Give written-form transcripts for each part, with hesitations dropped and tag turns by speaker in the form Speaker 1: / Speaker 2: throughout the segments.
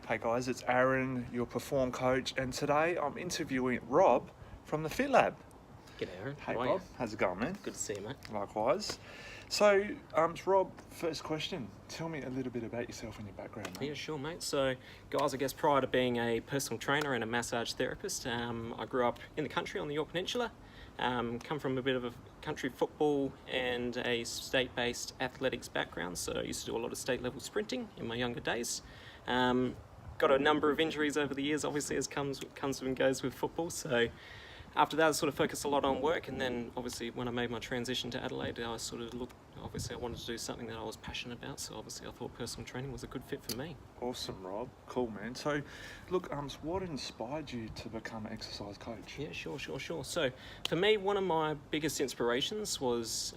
Speaker 1: Hey guys, it's Aaron, your Perform coach, and today I'm interviewing Rob from the FitLab.
Speaker 2: G'day Aaron.
Speaker 1: Hey
Speaker 2: How are
Speaker 1: Rob,
Speaker 2: you?
Speaker 1: how's it going, man?
Speaker 2: Good to see you, mate.
Speaker 1: Likewise. So, Rob, first question. Tell me a little bit about yourself and your background, mate.
Speaker 2: Yeah, sure, mate. So, guys, I guess prior to being a personal trainer and a massage therapist, I grew up in the country on the York Peninsula. Come from a bit of a country football and a state-based athletics background, so I used to do a lot of state-level sprinting in my younger days. Got a number of injuries over the years, obviously, as comes and goes with football. So after that, I sort of focused a lot on work, and then obviously when I made my transition to Adelaide, I sort of looked. Obviously, I wanted to do something that I was passionate about, so obviously I thought personal training was a good fit for me.
Speaker 1: Awesome, Rob. Cool, man. So, look, what inspired you to become an exercise coach?
Speaker 2: Yeah, sure. So for me, one of my biggest inspirations was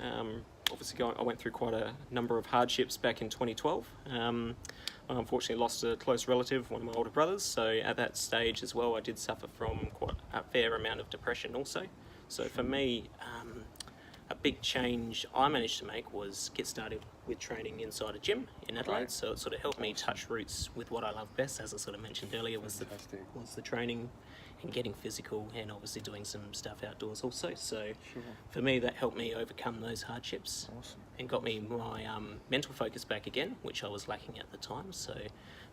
Speaker 2: obviously I went through quite a number of hardships back in 2012. I unfortunately lost a close relative, one of my older brothers, so at that stage as well I did suffer from quite a fair amount of depression also. So for me, a big change I managed to make was get started with training inside a gym in Adelaide.
Speaker 1: Right.
Speaker 2: So it sort of helped me touch roots with what I love best, as I sort of mentioned earlier, was the training and getting physical, and obviously doing some stuff outdoors also. So
Speaker 1: Sure.
Speaker 2: for me, that helped me overcome those hardships.
Speaker 1: Awesome.
Speaker 2: And got me my mental focus back again, which I was lacking at the time. So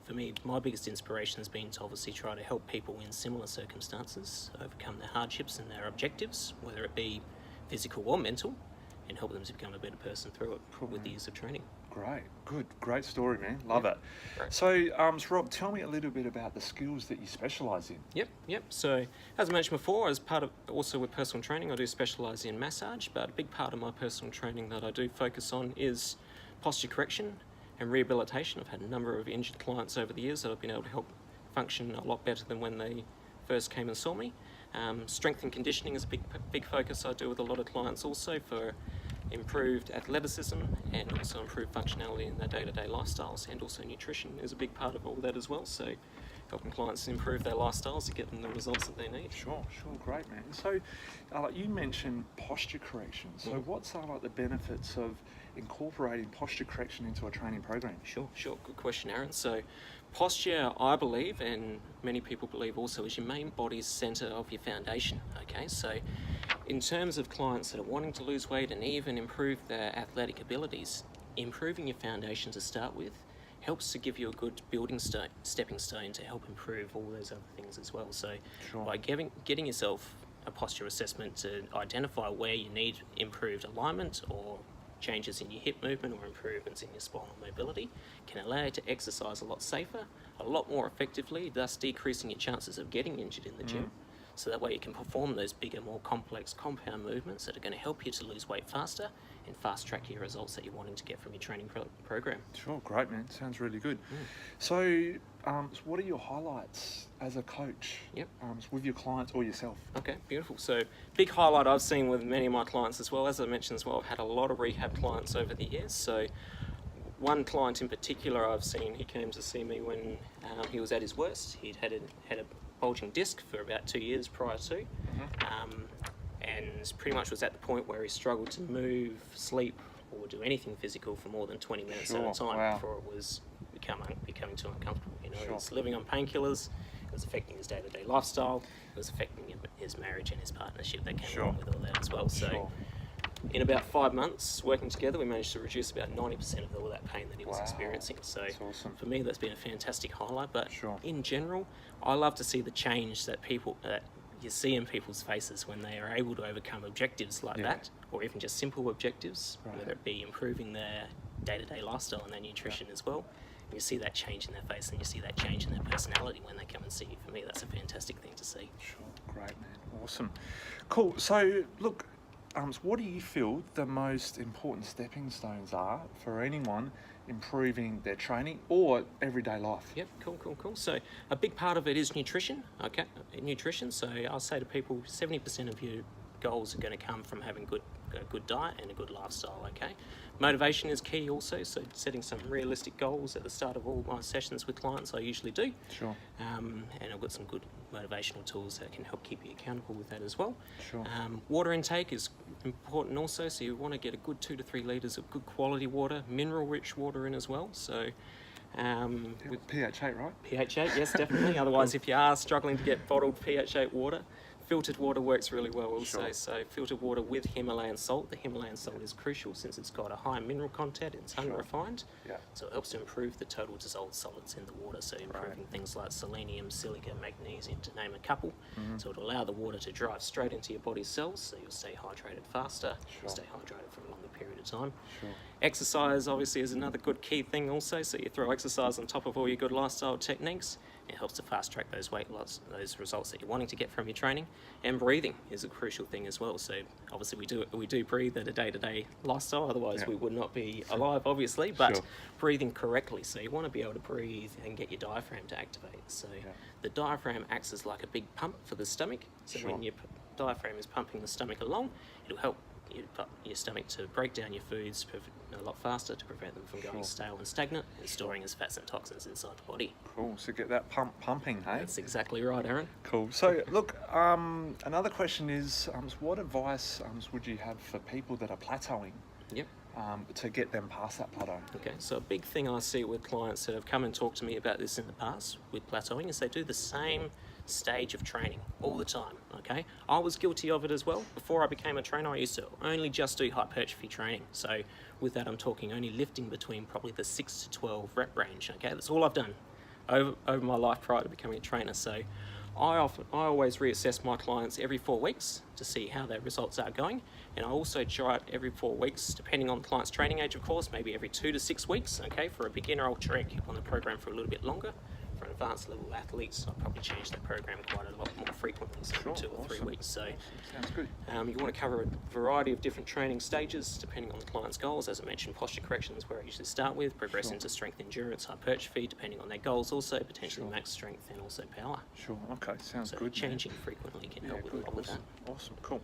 Speaker 2: for me, my biggest inspiration has been to obviously try to help people in similar circumstances overcome their hardships and their objectives, whether it be physical or mental, and help them to become a better person through it with the use of training.
Speaker 1: Great story, man. Love it.
Speaker 2: Great.
Speaker 1: So, Rob, tell me a little bit about the skills that you specialise in.
Speaker 2: Yep. So, as I mentioned before, as part of also with personal training, I do specialise in massage, but a big part of my personal training that I do focus on is posture correction and rehabilitation. I've had a number of injured clients over the years that I've been able to help function a lot better than when they first came and saw me. Strength and conditioning is a big focus I do with a lot of clients also, for improved athleticism and also improved functionality in their day-to-day lifestyles, and also nutrition is a big part of all that as well. So helping clients improve their lifestyles to get them the results that they need.
Speaker 1: Sure, great, man. So, you mentioned posture correction. So, what's the benefits of incorporating posture correction into a training program?
Speaker 2: Sure. Good question, Aaron. So, posture, I believe, and many people believe also, is your main body's centre of your foundation. Okay, so in terms of clients that are wanting to lose weight and even improve their athletic abilities, improving your foundation to start with helps to give you a good stepping stone to help improve all those other things as well. So
Speaker 1: Sure.
Speaker 2: by getting yourself a posture assessment to identify where you need improved alignment or changes in your hip movement or improvements in your spinal mobility, can allow you to exercise a lot safer, a lot more effectively, thus decreasing your chances of getting injured in the gym. So that way you can perform those bigger, more complex compound movements that are going to help you to lose weight faster and fast track your results that you're wanting to get from your training program.
Speaker 1: Sure, great, man. Sounds really good. So, what are your highlights as a coach?
Speaker 2: Yep.
Speaker 1: With your clients or yourself?
Speaker 2: Okay, beautiful. So, big highlight I've seen with many of my clients as well, as I mentioned as well, I've had a lot of rehab clients over the years. So, one client in particular I've seen, he came to see me when he was at his worst. He'd had a bulging disc for about 2 years prior to, and pretty much was at the point where he struggled to move, sleep, or do anything physical for more than 20 minutes at a time before it was becoming too uncomfortable. You know, he was living on painkillers. It was affecting his day-to-day lifestyle. It was affecting his marriage and his partnership that came along with all that as well. So, in about 5 months working together, we managed to reduce about 90% of all that pain that he was experiencing. So
Speaker 1: awesome.
Speaker 2: for me, that's been a fantastic highlight. But in general, I love to see the change that you see in people's faces when they are able to overcome objectives like that, or even just simple objectives, whether it be improving their day-to-day lifestyle and their nutrition as well. You see that change in their face, and you see that change in their personality when they come and see you. For me, that's a fantastic thing to see.
Speaker 1: Sure, great, man. Awesome. Cool. So, look, what do you feel the most important stepping stones are for anyone improving their training or everyday life?
Speaker 2: Yep, cool. So a big part of it is nutrition, okay? Nutrition, so I'll say to people, 70% of your goals are going to come from having a good diet and a good lifestyle, okay? Motivation is key also, so setting some realistic goals at the start of all my sessions with clients, I usually do.
Speaker 1: Sure.
Speaker 2: And I've got some good motivational tools that can help keep you accountable with that as well.
Speaker 1: Sure.
Speaker 2: Water intake is important also, so you want to get a good 2 to 3 litres of good quality water, mineral-rich water in as well. So With
Speaker 1: pH 8, right?
Speaker 2: pH 8, yes, definitely. Otherwise, if you are struggling to get bottled pH 8 water, filtered water works really well also.
Speaker 1: Sure.
Speaker 2: So filtered water with Himalayan salt. The Himalayan salt is crucial since it's got a high mineral content, it's unrefined.
Speaker 1: Yeah.
Speaker 2: So it helps to improve the total dissolved solids in the water. So improving things like selenium, silica, magnesium, to name a couple. So it'll allow the water to drive straight into your body's cells, so you'll stay hydrated faster, you'll stay hydrated for a longer period of time.
Speaker 1: Sure.
Speaker 2: Exercise obviously is another good key thing also, so you throw exercise on top of all your good lifestyle techniques. It helps to fast track those weight loss, those results that you're wanting to get from your training. And breathing is a crucial thing as well. So obviously we do breathe at a day-to-day lifestyle, otherwise we would not be alive obviously, but breathing correctly. So you want to be able to breathe and get your diaphragm to activate. So the diaphragm acts as like a big pump for the stomach. So when your diaphragm is pumping the stomach along, it'll help your stomach to break down your foods a lot faster to prevent them from going stale and stagnant and storing as fats and toxins inside the body.
Speaker 1: Cool. So get that pump pumping, hey?
Speaker 2: That's exactly right, Aaron.
Speaker 1: Cool. So look, another question is, what advice would you have for people that are plateauing?
Speaker 2: Yep.
Speaker 1: To get them past that plateau?
Speaker 2: Okay, so a big thing I see with clients that have come and talked to me about this in the past with plateauing is they do the same stage of training all the time. Okay, I was guilty of it as well. Before I became a trainer, I used to only just do hypertrophy training. So with that, I'm talking only lifting between probably the 6 to 12 rep range. Okay, that's all I've done over my life prior to becoming a trainer. So I always reassess my clients every 4 weeks to see how their results are going, and I also try it every 4 weeks, depending on the client's training age, of course, maybe every 2 to 6 weeks. Okay, for a beginner, I'll try and keep on the program for a little bit longer. For advanced level athletes, I'll probably change the program quite a lot more frequently, so every 2 or 3 weeks. So
Speaker 1: sounds good.
Speaker 2: you want to cover a variety of different training stages depending on the client's goals. As I mentioned, posture correction is where I usually start with, progress into strength, endurance, hypertrophy, depending on their goals also, potentially max strength and also power.
Speaker 1: Sure, okay, sounds
Speaker 2: So
Speaker 1: good.
Speaker 2: changing frequently can help with a lot with that.
Speaker 1: Awesome, cool.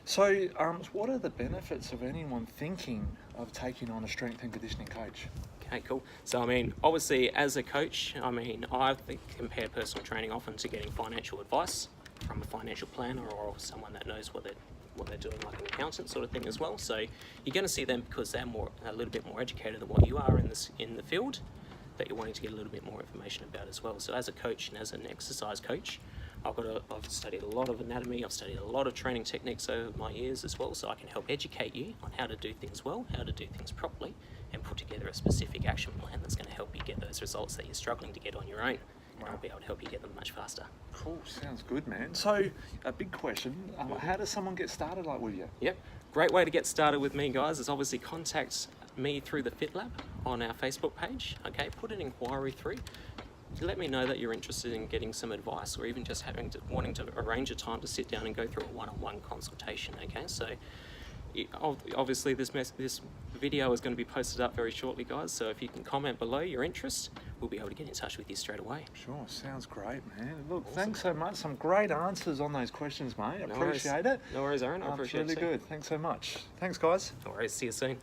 Speaker 1: So what are the benefits of anyone thinking of taking on a strength and conditioning coach?
Speaker 2: Okay, cool. So, I mean, obviously, as a coach, I mean, I compare personal training often to getting financial advice from a financial planner or someone that knows what they're doing, like an accountant sort of thing as well. So, you're going to see them because they're a little bit more educated than what you are in the field, that you're wanting to get a little bit more information about as well. So, as a coach and as an exercise coach, I've studied a lot of anatomy, I've studied a lot of training techniques over my years as well, so I can help educate you on how to do things well, how to do things properly, and put together a specific action plan that's going to help you get those results that you're struggling to get on your own. And I'll be able to help you get them much faster.
Speaker 1: Cool, sounds good, man. So, a big question, how does someone get started like with you?
Speaker 2: Yep, great way to get started with me, guys, is obviously contact me through the FitLab on our Facebook page. Okay, put an inquiry through. Let me know that you're interested in getting some advice, or even just wanting to arrange a time to sit down and go through a one-on-one consultation. Okay, so obviously this video is going to be posted up very shortly, guys. So if you can comment below your interest, we'll be able to get in touch with you straight away.
Speaker 1: Sure, sounds great, man. Look, thanks so much. Some great answers on those questions, mate. Appreciate it.
Speaker 2: No worries, Aaron. I appreciate it.
Speaker 1: It's really good. Thanks so much. Thanks, guys.
Speaker 2: No worries. See you soon.